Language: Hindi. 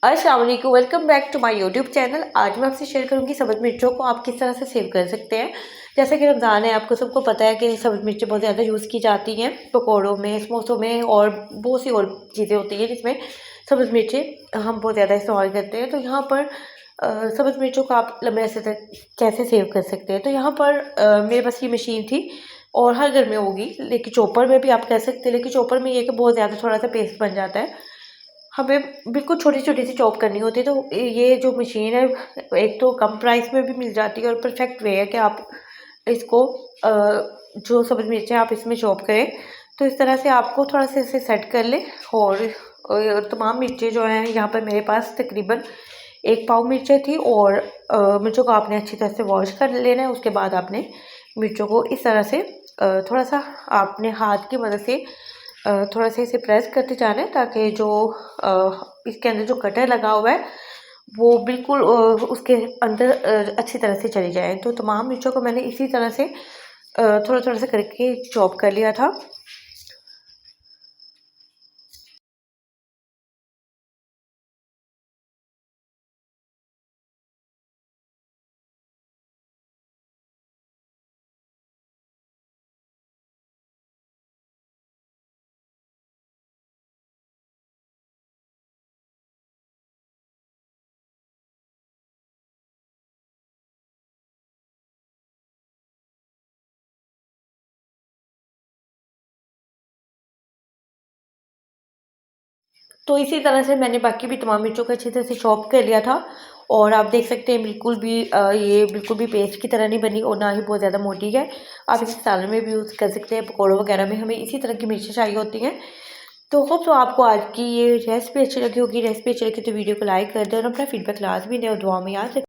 अस्सलाम वालेकुम, welcome back to my YouTube channel. आज मैं आपसे शेयर करूंगी सब्ज़ मिर्चों को आप किस तरह से सेव कर सकते हैं। जैसे कि रमज़ान है, आपको सबको पता है कि सब्ज़ मिर्चें बहुत ज़्यादा यूज़ की जाती हैं पकौड़ों में, समोसों में और बहुत सी और चीज़ें होती हैं जिसमें सब्ज़ मिर्चें हम बहुत ज़्यादा इस्तेमाल करते हैं। तो यहाँ पर सब्ज़ मिर्चों को आप लंबे अरसे तक कैसे सेव कर सकते हैं। तो यहाँ पर मेरे पास ये मशीन थी और हर घर में होगी, लेकिन चॉपर में भी आप कर सकते हैं। लेकिन चॉपर में ये कि बहुत ज़्यादा थोड़ा सा पेस्ट बन जाता है, हमें बिल्कुल छोटी-छोटी सी चॉप करनी होती है। तो ये जो मशीन है, एक तो कम प्राइस में भी मिल जाती है और परफेक्ट वे है कि आप इसको जो सब्ज़ मिर्चें आप इसमें चॉप करें। तो इस तरह से आपको थोड़ा सा इसे सेट कर लें और तमाम मिर्चें जो हैं, यहाँ पर मेरे पास तकरीबन 1 पाव मिर्चें थी और मिर्चों को आपने अच्छी तरह से वॉश कर लेना है। उसके बाद आपने मिर्चों को इस तरह से थोड़ा-सा आपने हाथ की मदद से थोड़ा सा इसे प्रेस करते जाना है, ताकि जो इसके अंदर जो कटर लगा हुआ है वो बिल्कुल उसके अंदर अच्छी तरह से चली जाए। तो तमाम मिर्चों को मैंने इसी तरह से थोड़ा-थोड़ा सा करके चॉप कर लिया था। तो इसी तरह से मैंने बाकी भी तमाम मिर्चों को अच्छी तरह से चॉप कर लिया था और आप देख सकते हैं बिल्कुल भी ये बिल्कुल भी पेस्ट की तरह नहीं बनी और ना ही बहुत ज़्यादा मोटी है। आप इसे सालन में भी यूज़ कर सकते हैं, पकौड़ों वगैरह में हमें इसी तरह की मिर्चें चाहिए होती हैं। तो होप सो आपको आज की ये रेसिपी अच्छी लगी होगी। रेसिपी अच्छी लगी तो वीडियो को लाइक कर दें और अपना फीडबैक लाजमी दें और दुआ में याद रखें।